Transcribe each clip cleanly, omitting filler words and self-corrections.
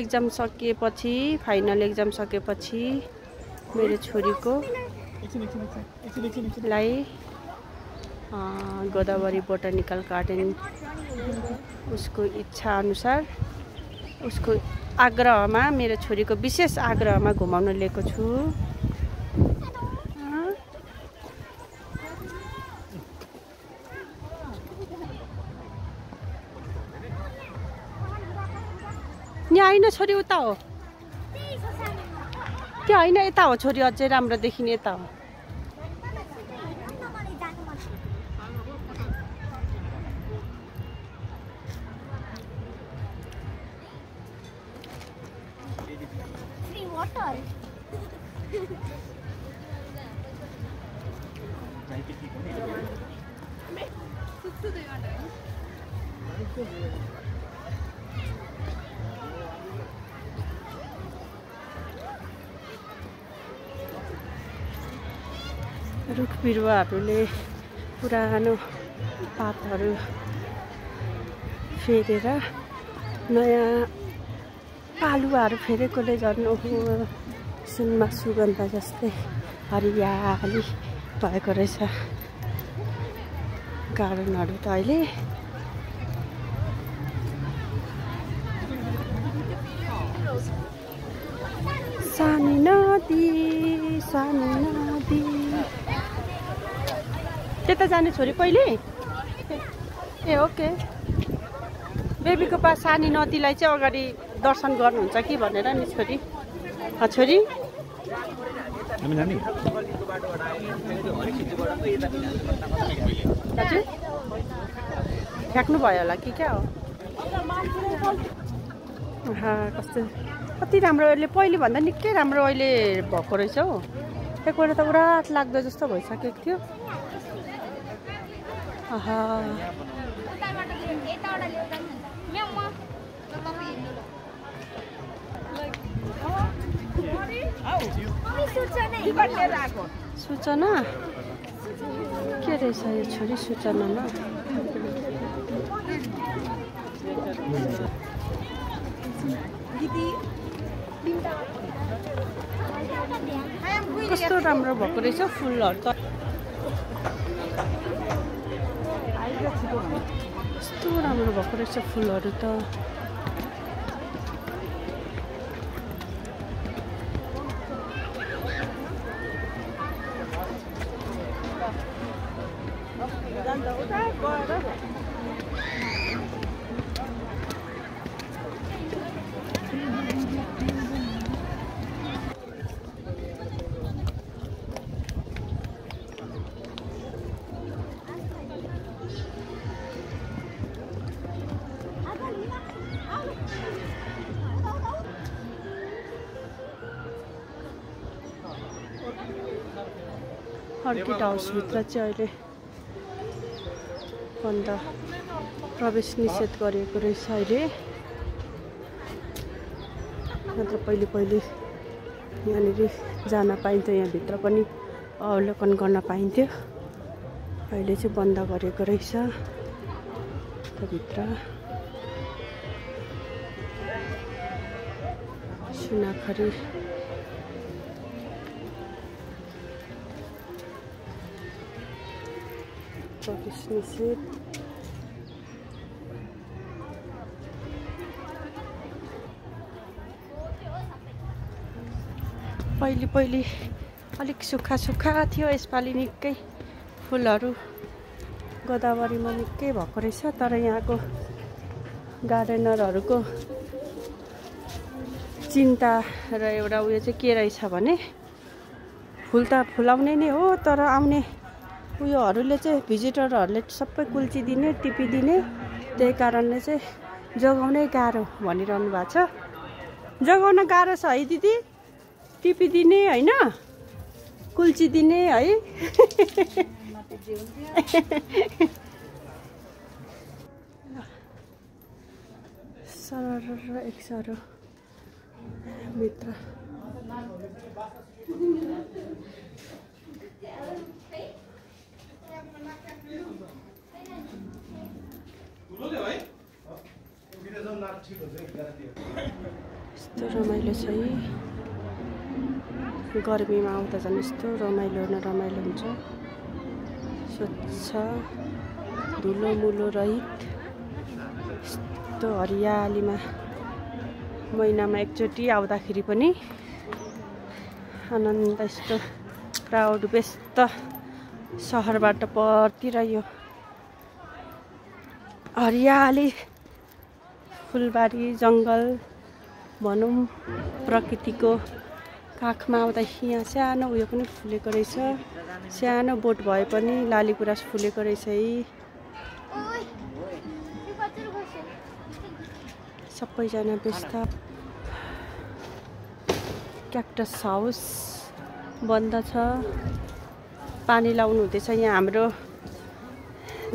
Exam सकिएपछि final exam सकेपछि मेरो छोरीको लाई गोदावरी बोटानिकल गार्डन उसको इच्छा अनुसार उसको आग्रहमा मेरो छोरीको विशेष आग्रहमा घुमाउन लिएको छु। यहाँ होइन छोरी उता हो त्यो होइन यता हो छोरी अझै राम्रो देखिने यता हो। रुख बिरुवाहरूले पुरानो पातहरू फेरेर नयाँ पालुवाहरू फेरेकोले झन् सुनमा सुगन्ध जस्तै हरियाली भएको रहेछ गार्डनहरू त अहिले। सानी नदी त्यता जाने छोरी पहिले ए ओके बेबीको पास सानी नदीलाई चाहिँ अगाडि दर्शन गर्नुहुन्छ कि भनेर नि छोरी छोरी हजुर फ्याँक्नु भयो होला कि क्या हो कस्तो कति राम्रो अहिले पहिले भन्दा निकै राम्रो अहिले भएको रहेछ हौ। एकपल्ट त उराट लाग्दो जस्तो भइसकेको थियो। सूचना के रहेछ यो छोरी सूचनामा कस्तो राम्रो भएको रहेछ फुलहरू त कस्तो राम्रो भएको रहेछ फुलहरू त। अर्किड हाउसभित्र चाहिँ अहिले बन्द प्रवेश निषेध गरिएको रहेछ अहिले। नत्र पहिले यहाँनिर जान पाइन्थ्यो, यहाँभित्र पनि अवलोकन गर्न पाइन्थ्यो। अहिले चाहिँ बन्द गरेको रहेछ भित्र। सुनाखरी प्रवेश निषेध। पहिले अलिक सुक्खा थियो, यसपालि निकै फुलहरू गोदावरीमा निकै भएको रहेछ। तर यहाँको गार्डनरहरूको चिन्ता र एउटा उयो चाहिँ के रहेछ भने फुल त फुलाउने नै हो, तर आउने उयोहरूले चाहिँ भिजिटरहरूले सबै कुल्चिदिने टिपिदिने, त्यही कारणले चाहिँ जोगाउनै गाह्रो भनिरहनु भएको छ। जोगाउन गाह्रो छ है दिदी, टिपिदिने होइन, कुल्चिदिने है। सरर एक सरो मित्र यस्तो रमाइलो छ है। गर्मीमा आउँदा झन् यस्तो रमाइलो न रमाइलो हुन्छ। स्वच्छ धुलो मुलो रहित यस्तो हरियालीमा महिनामा एकचोटि आउँदाखेरि पनि आनन्द। यस्तो क्राउड व्यस्त सहरबाट परतिर यो हरियाली फुलबारी जङ्गल भनौँ प्रकृतिको काखमा आउँदा यहाँ सानो उयो पनि फुलेको रहेछ। सानो बोट भए पनि लालीगुराँस फुलेको रहेछ है। सबैजना व्यस्त। क्याक्टस हाउस बन्द छ। पानी लाउनु हुँदैछ यहाँ हाम्रो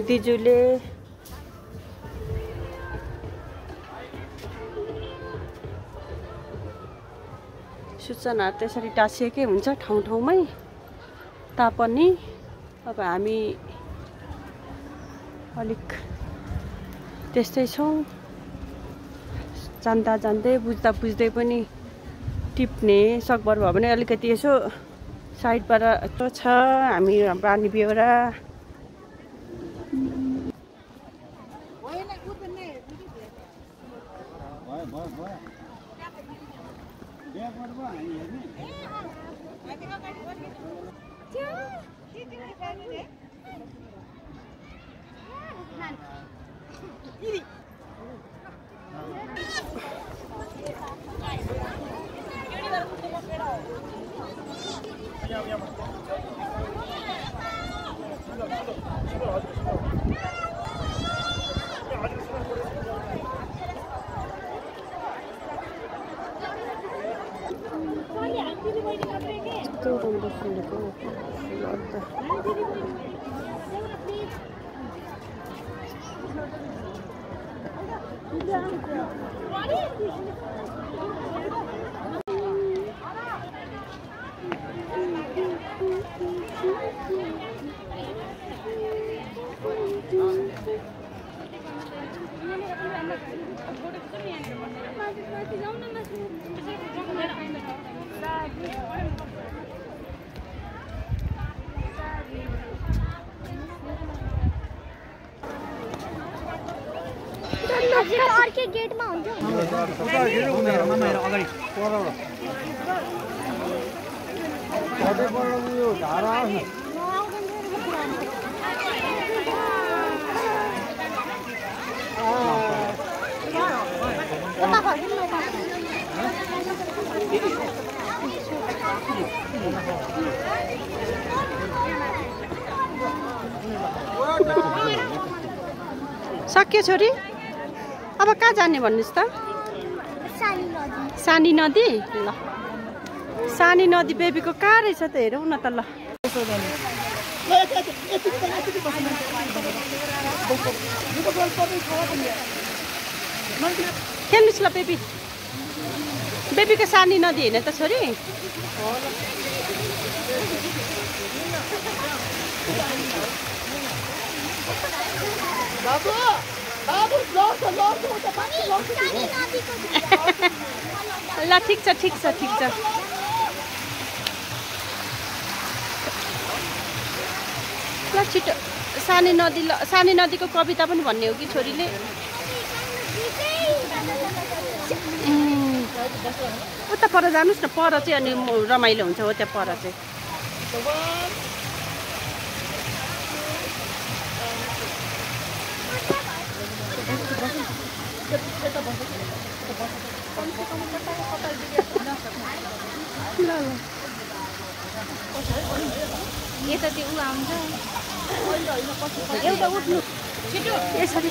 दिजुले। सूचना त्यसरी टाँसिएकै हुन्छ ठाउँ ठाउँमै तापनि अब हामी अलिक त्यस्तै छौँ। जान्दा जान्दै बुझ्दा बुझ्दै पनि टिप्ने सकभर भयो भने अलिकति यसो साइडबाट यस्तो छ हामी बानी बेहोरा। अर्कै गेटमा हुन्छ। सक्यो छोरी अब कहाँ जाने भन्नुहोस् त? सानी नदी। ल सानी नदी बेबीको कहाँ रहेछ त हेरौँ न त। ल खेल्नुहोस् ल बेबी। बेबीको सानी नदी होइन त छोरी? ल ठिक छ ठिक छ ठिक छ। ल छिटो सानी नदी। ल सानी नदीको कविता पनि भन्ने हो कि छोरीले? उता पर जानुहोस् न, पर चाहिँ अनि रमाइलो हुन्छ हो त्यहाँ पर चाहिँ। यता त्यो उ आउँछ एउटा उठ्नु छिटो यसरी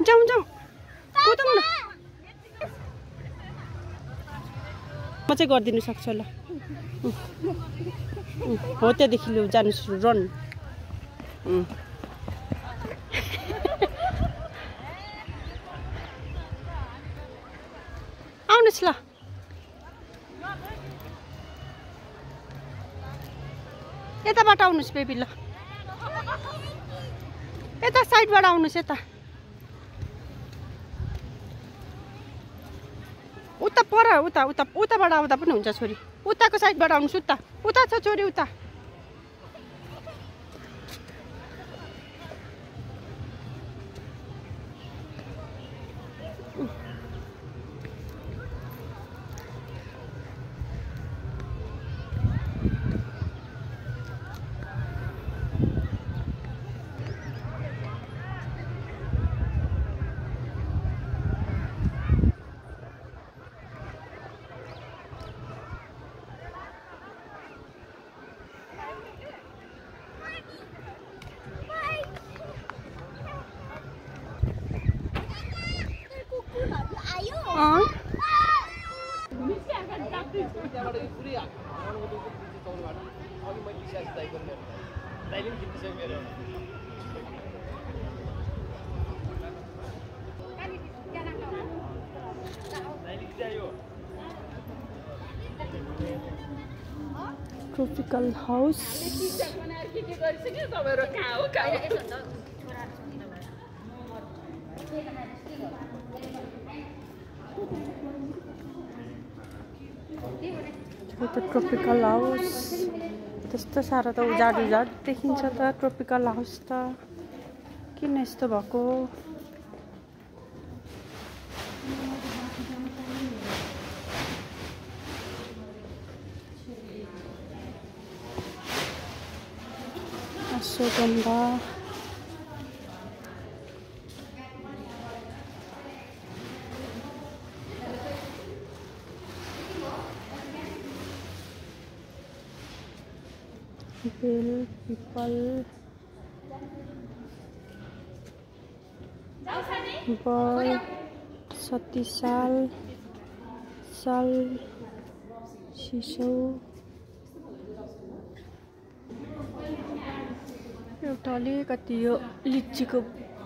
जाउँ जाउँ कुदौँ न म चाहिँ गरिदिनु सक्छु ल हो त्यहाँदेखि लु जानुहोस् रन आउनुहोस् ल यताबाट आउनुहोस् बेबी ल यता साइडबाट आउनुहोस् यता उता पर उता उता उताबाट आउँदा पनि हुन्छ छोरी उताको साइडबाट आउनुहोस् उता उता छ छोरी उता ट्रोपिकल हाउस ट्रोपिकल हाउस त्यस्तो साह्रो त उजाड उजाड देखिन्छ त ट्रोपिकल हाउस त किन यस्तो भएको अश्वगन्धा बेल पिपल बर सतीसाल साल सिसौ एउटा अलिकति यो लिचीको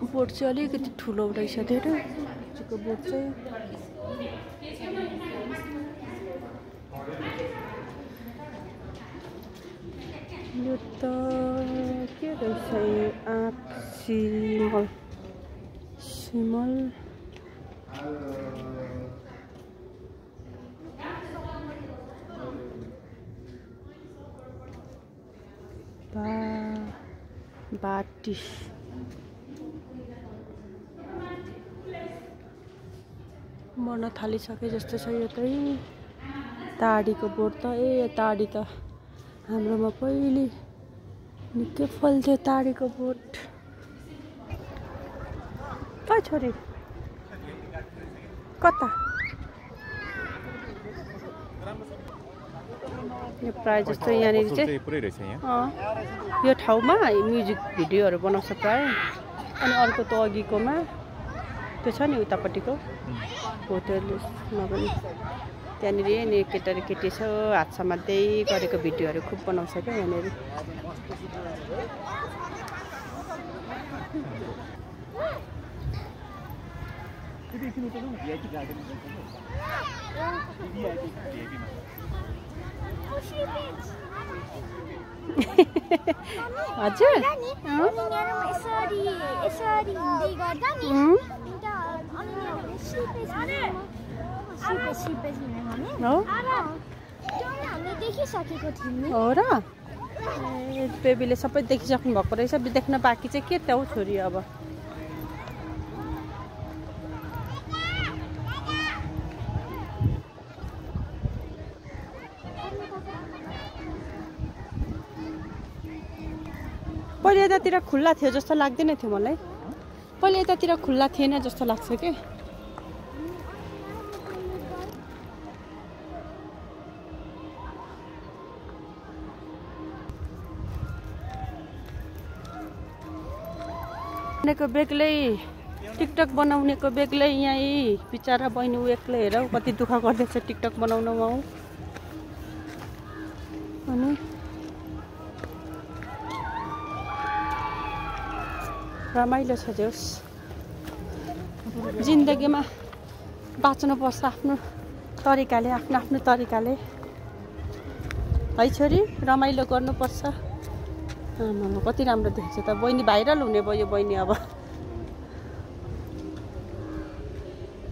बोट चाहिँ अलिकति ठुलो रहेछ धेरै लिचीको बोट चाहिँ यो त के रहेछ आँप सिमल सिमल बाटी मर्न थालिसके जस्तो छ यो चाहिँ ताडीको बोट त ताडी त हाम्रोमा पहिले निकै फल्थ्यो ताडीको बोट कहाँ छोरी कता यो प्राय जस्तो यहाँनिर चाहिँ यो ठाउँमा म्युजिक भिडियोहरू बनाउँछ प्राय अनि अर्को त अघिकोमा त्यो छ नि उतापट्टिको होटलमा पनि त्यहाँनिर नि केटा र केटी छ हात समात्दै गरेको भिडियोहरू खुब बनाउँछ क्या यहाँनिर हजुर हो र बेबीले सबै देखिसक्नु भएको रहेछ देख्न बाँकी चाहिँ के त हौ छोरी अब पहिले यतातिर खुल्ला थियो जस्तो लाग्दैन थियो मलाई पहिले यतातिर खुल्ला थिएन जस्तो लाग्छ के बनाउनेको बेग्लै टिकटक बनाउनेको बेग्लै यहीँ बिचारा बहिनी ऊ एक्लै हेर कति दुःख गर्दैछ टिकटक बनाउनमा ऊ अनि रमाइलो छ जोस् जिन्दगीमा बाँच्नुपर्छ आफ्नो तरिकाले आफ्नो तरिकाले है छोरी रमाइलो गर्नुपर्छ आमामा कति राम्रो देख्छ त बहिनी भाइरल हुने भयो यो बहिनी अब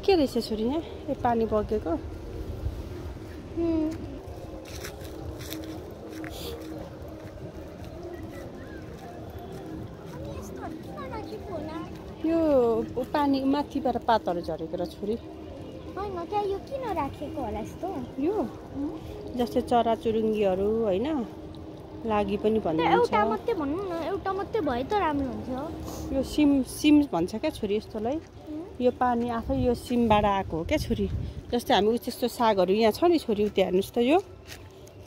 के रहेछ छोरी यहाँ ए पानी बगेको यो पानी माथिबाट पातहरू झरेको र छोरी हैन क्या यो किन राखेको होला यस्तो यो जस्तै चराचुरुङ्गीहरू हैन लागि पनि भन्नुहुन्छ एउटा मात्रै भन्नु न एउटा मात्रै भए त राम्रो हुन्थ्यो यो सिम भन्छ क्या छोरी यस्तोलाई यो पानी आफै यो सिमबाट आएको हो क्या छोरी जस्तै हामी त्यस्तो सागहरू यहाँ छ नि छोरी उता हेर्नुहोस् त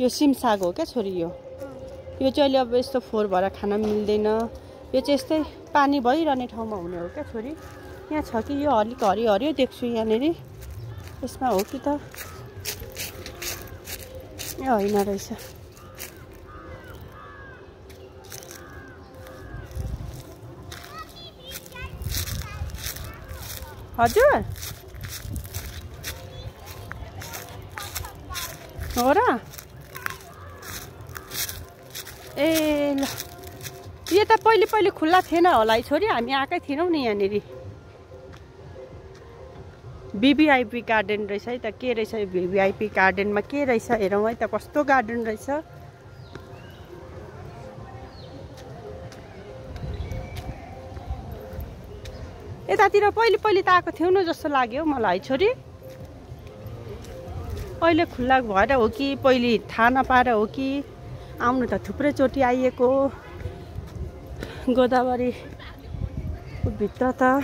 यो सिम साग हो क्या छोरी यो चाहिँ अब यस्तो फोहोर भएर खान मिल्दैन यो चाहिँ यस्तै पानी भइरहने ठाउँमा हुने हो क्या छोरी यहाँ छ कि यो अलिक हरियो देख्छु यहाँनिर यसमा हो कि त ए होइन रहेछ हजुर हो र ए ल यो त पहिले खुल्ला थिएन होला है छोरी हामी आएकै थिएनौँ नि यहाँनिर भिभिआइपी गार्डन रहेछ है त के रहेछ यो भिभिआइपी गार्डनमा के रहेछ हेरौँ है त कस्तो गार्डन रहेछ यतातिर पहिले त आएको थियौँ न जस्तो लाग्यो मलाई छोरी अहिले खुल्ला भएर हो कि पहिले थाहा नपाएर हो कि आउनु त थुप्रै चोटि आइएको गोदावरी भित्र त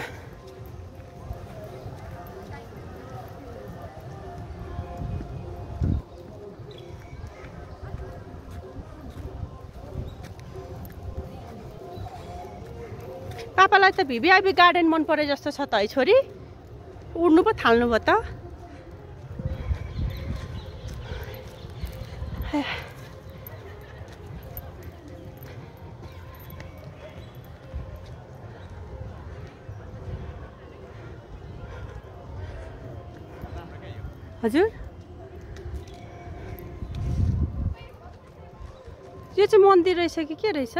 पापालाई त भिभिआइपी गार्डन मन परे जस्तो छ त है छोरी उड्नु पो थाल्नु भयो त हजुर यो चाहिँ मन्दिर रहेछ कि के रहेछ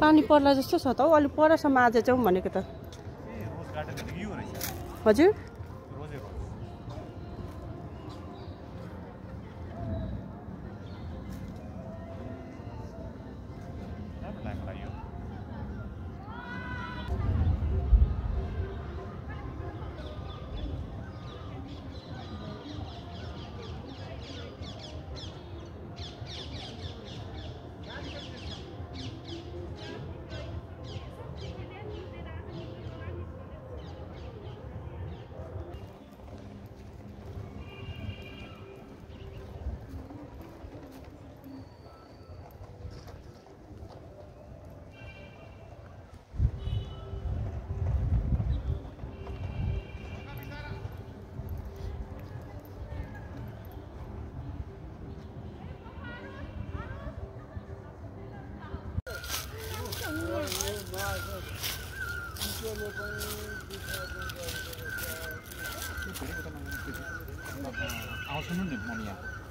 पानी पर्ला जस्तो छ त हौ अलि परसम्म आज जाउँ भनेको त हजुर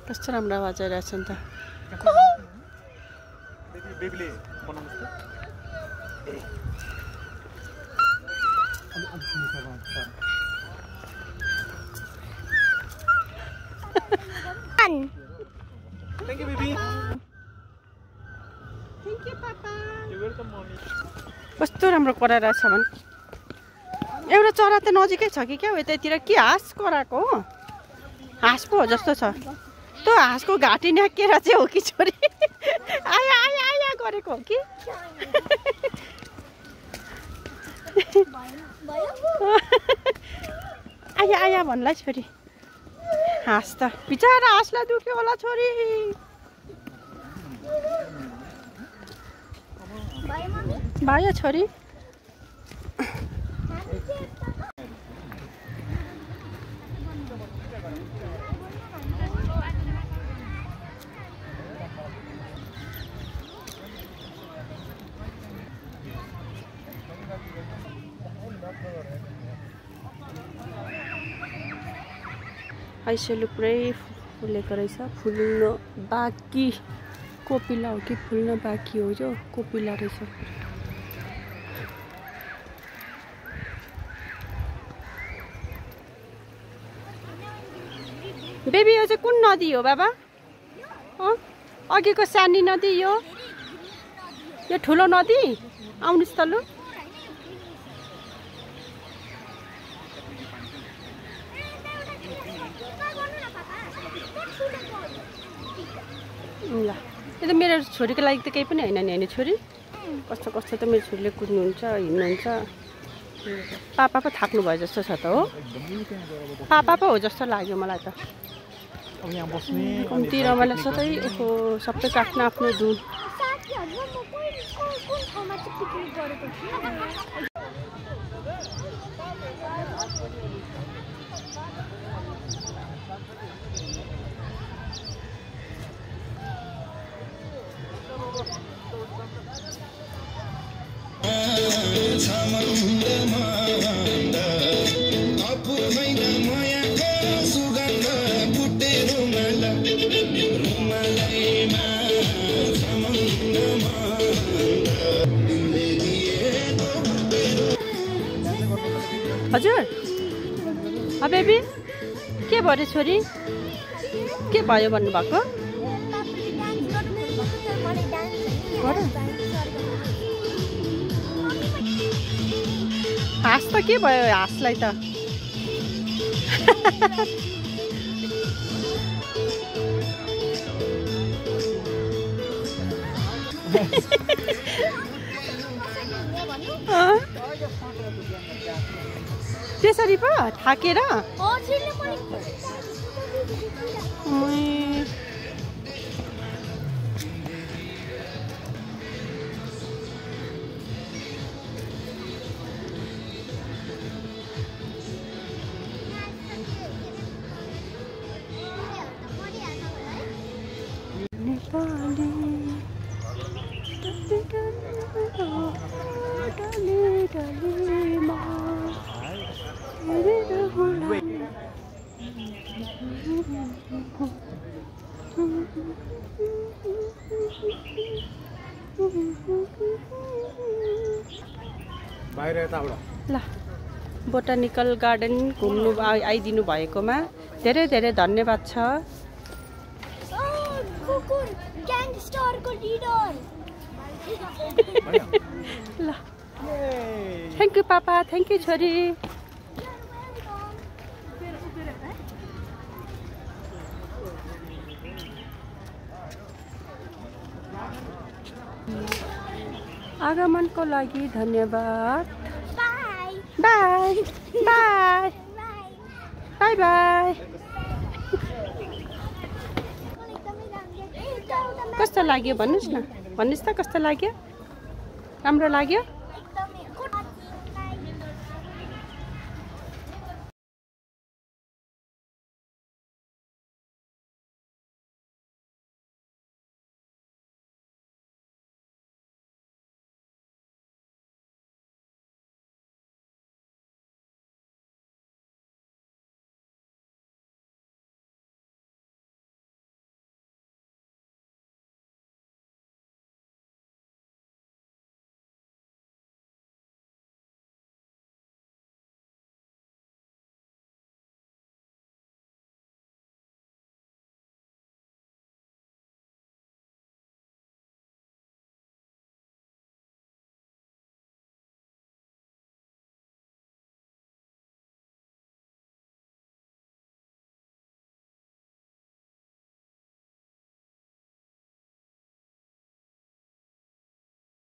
कस्तो राम्रो आवाज आइरहेछ नि त। बेबीले बनाउनुस् त। Thank you, baby. Thank you, Papa. You're welcome, mommy. कस्तो राम्रो कराइरहेछ भने। एउटा चरा त नजिकै छ कि क्या हो यतातिर के हाँस कराएको हो? हाँस पो हो जस्तो छ। त्यो हाँसको घाँटी न्याकेर चाहिँ हो कि छोरी? आया आया आया गरेको हो कि? आया आया भन्ला छोरी। हाँस त बिचारा हाँसलाई दुख्यो होला छोरी। भयो छोरी। आइसेलु पुरै फुलेको रहेछ। फुल्न बाँकी कोपिला हो कि फुल्न बाँकी हो यो कोपिला रहेछ। बेबी यो चाहिँ कुन नदी हो बाबा? अघिको सानी नदी यो ठुलो नदी? आउनुहोस् त लु। ल यो त मेरो छोरीको लागि त केही पनि होइन नि होइन छोरी? कस्तो कस्तो त मेरो छोरीले कुद्नुहुन्छ हिँड्नुहुन्छ। पापा पो थाक्नु भयो जस्तो छ त हो? पापा पो हो जस्तो लाग्यो मलाई त। कम्ती रमाइलो छ त। ओहो सबैको आफ्नो आफ्नो धुन। हजुर बेबी के भयो रे छोरी? के भयो भन्नुभएको? हाँस त के भयो हाँसलाई त? त्यसरी पो थाकेर? ल बोटानिकल गार्डन घुम्नु आइदिनु भएकोमा धेरै धेरै धन्यवाद छ। ल thank you papa, thank you छोरी। आगमनको लागि धन्यवाद। By by by by. कस्तो लाग्यो भन्नुहोस् न, भन्नुहोस् त कस्तो लाग्यो? राम्रो लाग्यो?